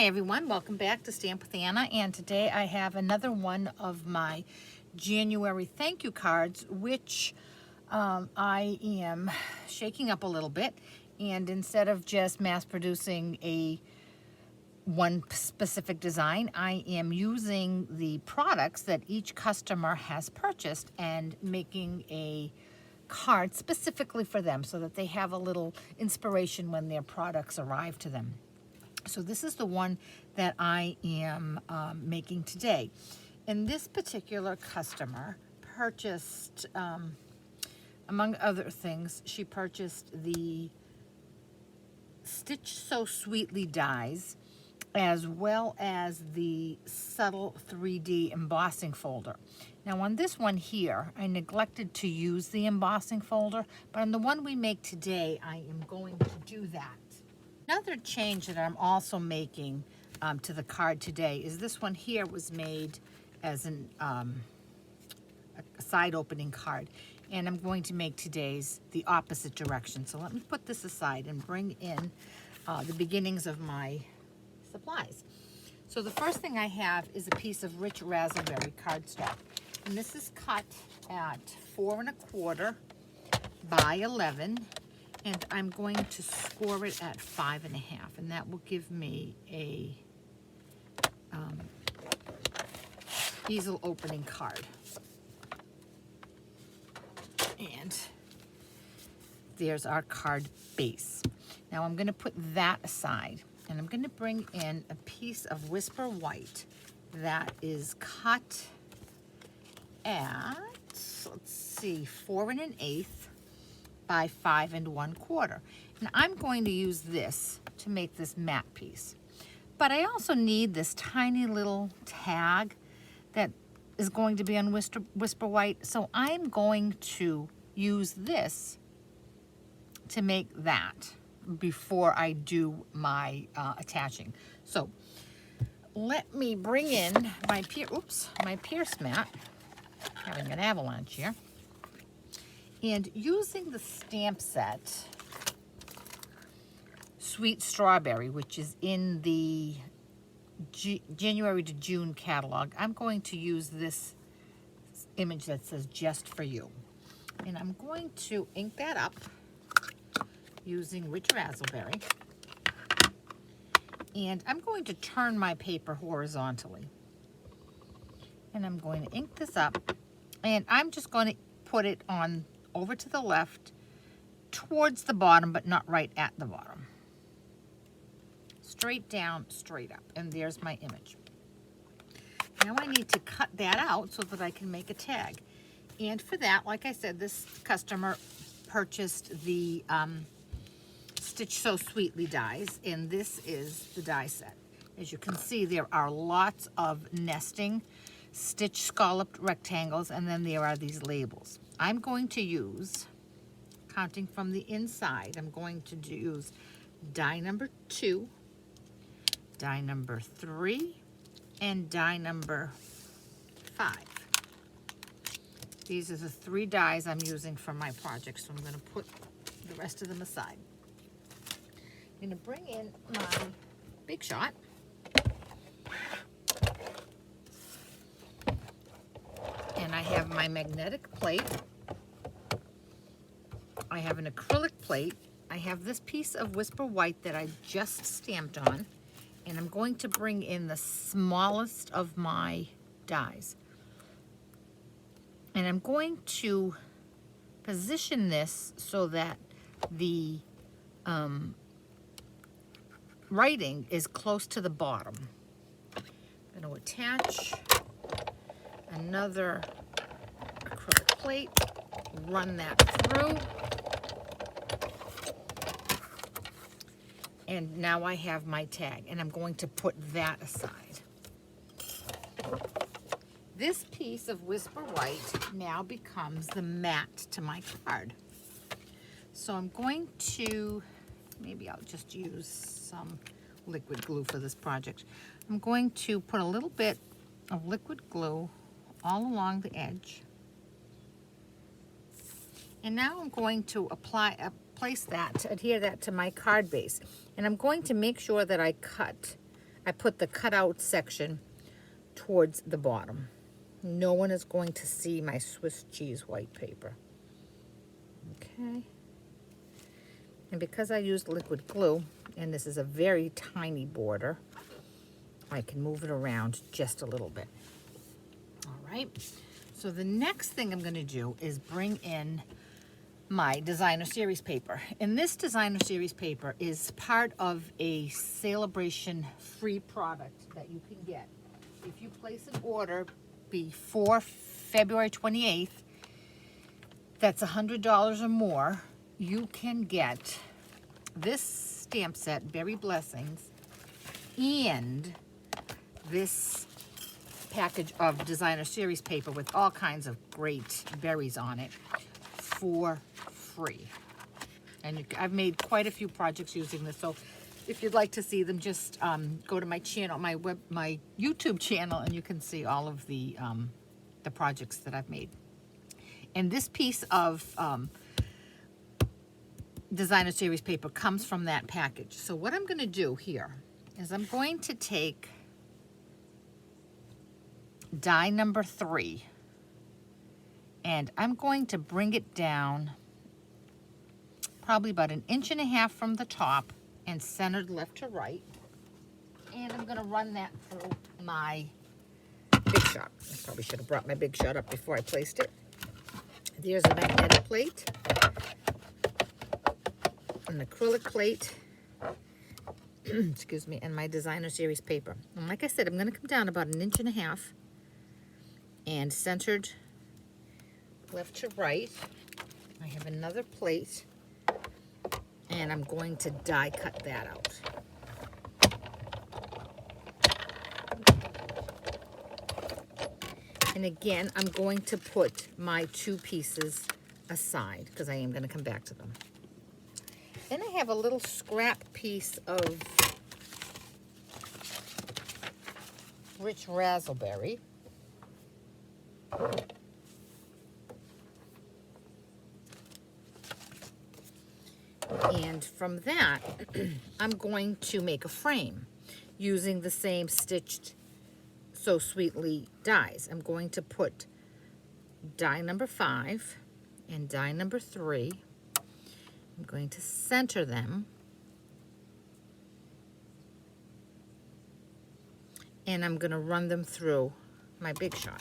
Hi everyone, welcome back to Stamp with Anna, and today I have another one of my January thank you cards, which I am shaking up a little bit, and instead of just mass producing one specific design, I am using the products that each customer has purchased and making a card specifically for them so that they have a little inspiration when their products arrive to them. So this is the one that I am making today. And this particular customer purchased, among other things, she purchased the Stitch So Sweetly dies, as well as the subtle 3D embossing folder. Now on this one here, I neglected to use the embossing folder, but on the one we make today, I am going to do that. Another change that I'm also making to the card today is this one here was made as a side opening card, and I'm going to make today's the opposite direction. So let me put this aside and bring in the beginnings of my supplies. So the first thing I have is a piece of rich raspberry cardstock, and this is cut at 4 1/4 by 11. And I'm going to score it at 5 1/2, and that will give me a easel opening card. And there's our card base. Now I'm going to put that aside, and I'm going to bring in a piece of Whisper White that is cut at, let's see, 4 1/8 by 5 1/4. And I'm going to use this to make this matte piece. But I also need this tiny little tag that is going to be on Whisper White. So I'm going to use this to make that before I do my attaching. So let me bring in my Pierce mat. Having an avalanche here. And using the stamp set, Sweet Strawberry, which is in the January to June catalog, I'm going to use this image that says Just For You. And I'm going to ink that up using rich raspberry. And I'm going to turn my paper horizontally. And I'm going to ink this up. And I'm just going to put it on over to the left towards the bottom, but not right at the bottom. Straight down, straight up. And there's my image. Now I need to cut that out so that I can make a tag. And for that, like I said, this customer purchased the Stitch So Sweetly dies, and this is the die set. As you can see, there are lots of nesting stitch scalloped rectangles, and then there are these labels. I'm going to use, counting from the inside, I'm going to use die number 2, die number 3, and die number 5. These are the 3 dies I'm using for my project, so I'm going to put the rest of them aside. I'm going to bring in my Big Shot. And I have my magnetic plate. I have an acrylic plate. I have this piece of Whisper White that I just stamped on. And I'm going to bring in the smallest of my dies. And I'm going to position this so that the writing is close to the bottom. I'm going to attach another acrylic plate, run that through, and now I have my tag, and I'm going to put that aside. This piece of Whisper White now becomes the mat to my card. So I'm going to, maybe I'll just use some liquid glue for this project. I'm going to put a little bit of liquid glue all along the edge. And now I'm going to place that, to adhere that to my card base. And I'm going to make sure that I cut I put the cutout section towards the bottom. No one is going to see my Swiss cheese white paper. Okay. And because I used liquid glue, and this is a very tiny border, I can move it around just a little bit. All right. So the next thing I'm going to do is bring in my designer series paper. And this designer series paper is part of a celebration free product that you can get. If you place an order before February 28th, that's $100 or more, you can get this stamp set, Berry Blessings, and this package of designer series paper with all kinds of great berries on it for free. And I've made quite a few projects using this, so if you'd like to see them, just go to my channel, my YouTube channel, and you can see all of the projects that I've made. And this piece of designer series paper comes from that package. So what I'm going to do here is I'm going to take die number 3, and I'm going to bring it down probably about 1.5 inches from the top and centered left to right. And I'm going to run that through my Big Shot. I probably should have brought my Big Shot up before I placed it. There's a magnetic plate, an acrylic plate, excuse me, and my designer series paper. And like I said, I'm going to come down about 1.5 inches and centered left to right. I have another plate, and I'm going to die cut that out. And again, I'm going to put my 2 pieces aside because I am going to come back to them. Then I have a little scrap piece of rich raspberry. And from that, I'm going to make a frame using the same Stitched So Sweetly dies. I'm going to put die number 5 and die number 3. I'm going to center them. And I'm going to run them through my Big Shot.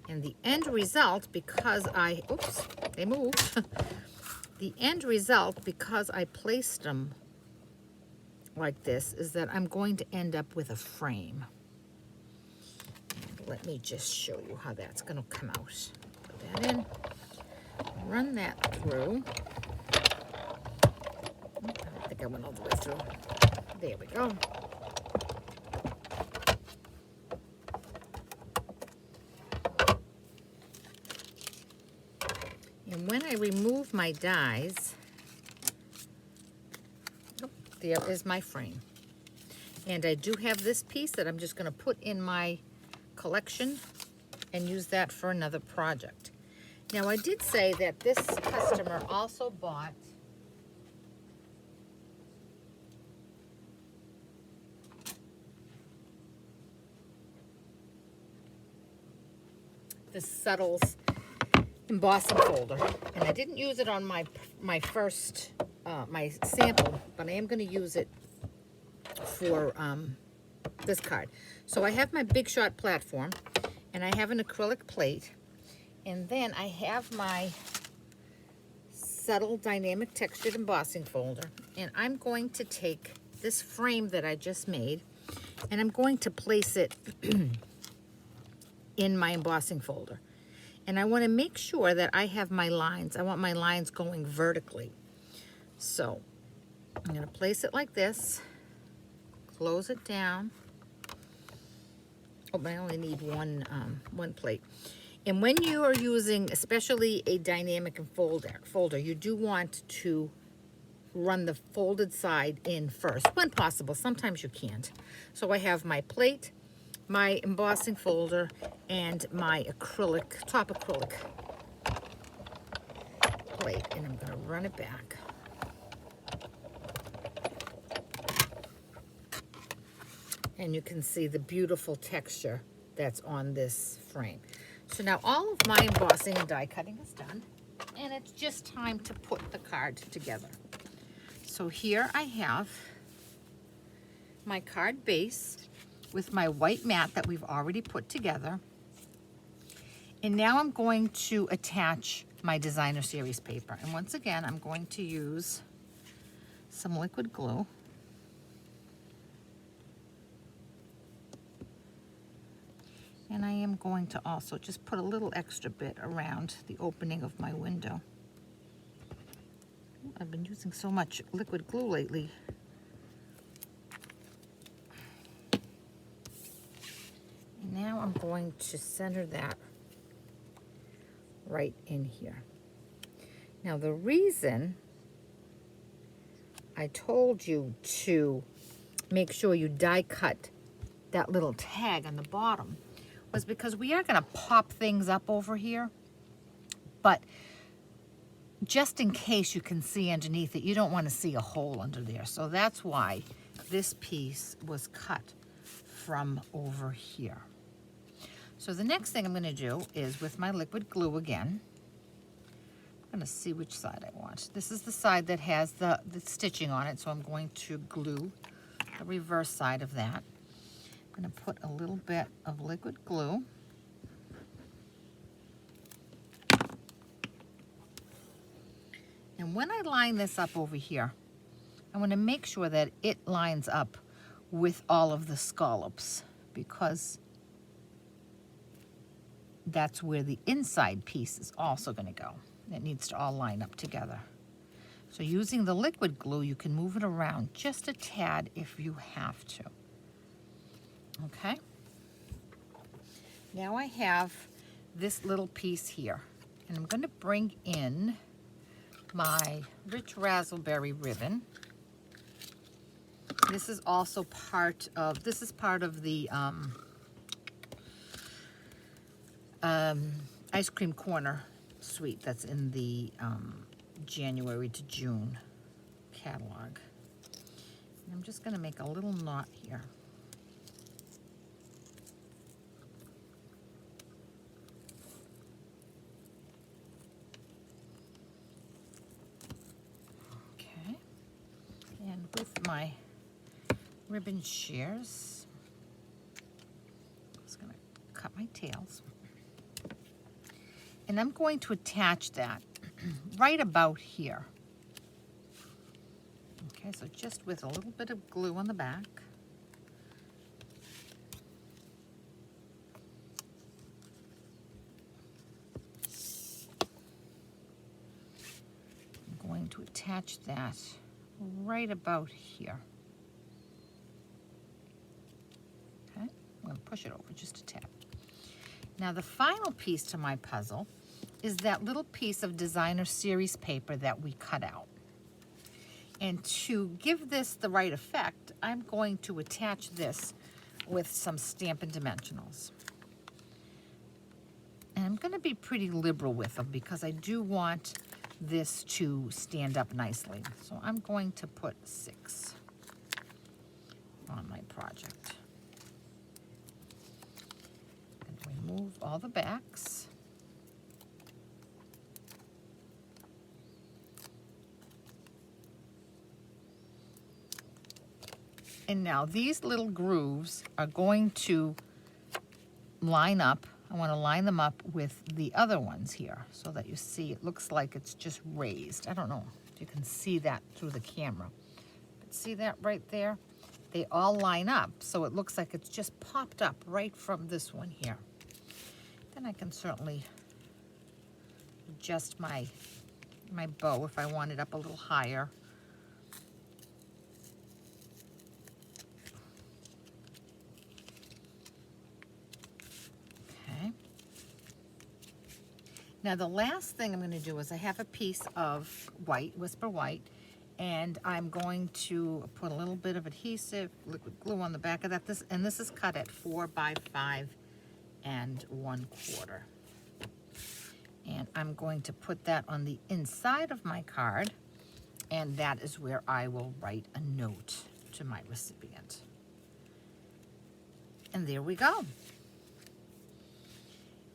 And the end result, because oops, they moved. The end result, because I placed them like this, is that I'm going to end up with a frame. And let me just show you how that's going to come out. Put that in, run that through. I don't think I went all the way through. There we go. And when I remove my dies, oh, there is my frame. And I do have this piece that I'm just going to put in my collection and use that for another project. Now, I did say that this customer also bought the Subtles embossing folder, and I didn't use it on my first my sample, but I am going to use it for this card. So I have my Big Shot platform, and I have an acrylic plate, and then I have my Subtle Dynamic Textured Embossing folder, and I'm going to take this frame that I just made, and I'm going to place it in my embossing folder. And I want to make sure that I have my lines. I want my lines going vertically. So I'm going to place it like this, close it down. Oh, but I only need one plate. And when you are using, especially a dynamic folder, you do want to run the folded side in first, when possible. Sometimes you can't. So I have my plate, my embossing folder, and my top acrylic plate, and I'm going to run it back. And you can see the beautiful texture that's on this frame. So now all of my embossing and die cutting is done, and it's just time to put the card together. So here I have my card base with my white mat that we've already put together. And now I'm going to attach my designer series paper. And once again, I'm going to use some liquid glue. And I am going to also just put a little extra bit around the opening of my window. I've been using so much liquid glue lately. And now I'm going to center that right in here. Now the reason I told you to make sure you die cut that little tag on the bottom was because we are going to pop things up over here, but just in case you can see underneath it, you don't want to see a hole under there. So that's why this piece was cut from over here. So the next thing I'm going to do is with my liquid glue again, I'm going to see which side I want. This is the side that has the stitching on it, so I'm going to glue the reverse side of that. I'm going to put a little bit of liquid glue. And when I line this up over here, I want to make sure that it lines up with all of the scallops, because that's where the inside piece is also going to go. It needs to all line up together. So using the liquid glue, you can move it around just a tad if you have to. Okay? Now I have this little piece here, and I'm going to bring in my rich raspberry ribbon. This is also part of the ice cream corner suite that's in the January to June catalog. And I'm just going to make a little knot here. Okay. And with my ribbon shears, I'm just going to cut my tails. And I'm going to attach that right about here. Okay, so just with a little bit of glue on the back. I'm going to attach that right about here. Okay, I'm going to push it over just a tad. Now the final piece to my puzzle is that little piece of designer series paper that we cut out. And to give this the right effect, I'm going to attach this with some Stampin' Dimensionals. And I'm going to be pretty liberal with them because I do want this to stand up nicely. So I'm going to put 6 on my project. And remove all the backs. And now these little grooves are going to line up. I want to line them up with the other ones here so that you see it looks like it's just raised. I don't know if you can see that through the camera. But see that right there? They all line up, so it looks like it's just popped up right from this one here. Then I can certainly adjust my bow if I want it up a little higher. Now the last thing I'm going to do is I have a piece of white, Whisper White, and I'm going to put a little bit of adhesive, liquid glue on the back of that. This is cut at 4 by 5 1/4. And I'm going to put that on the inside of my card, and that is where I will write a note to my recipient. And there we go.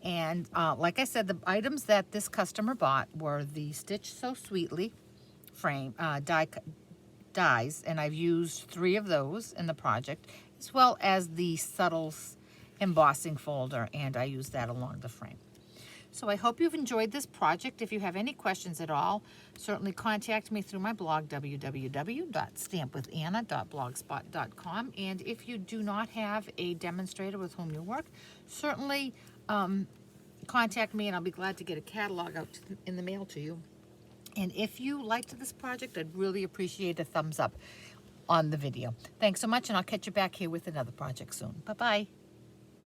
And like I said, the items that this customer bought were the Stitch So Sweetly frame dies, and I've used 3 of those in the project, as well as the Subtles embossing folder, and I use that along the frame. So I hope you've enjoyed this project. If you have any questions at all, certainly contact me through my blog, www.stampwithanna.blogspot.com. And if you do not have a demonstrator with whom you work, certainly contact me and I'll be glad to get a catalog out in the mail to you. And if you liked this project, I'd really appreciate a thumbs up on the video. Thanks so much, and I'll catch you back here with another project soon. Bye-bye.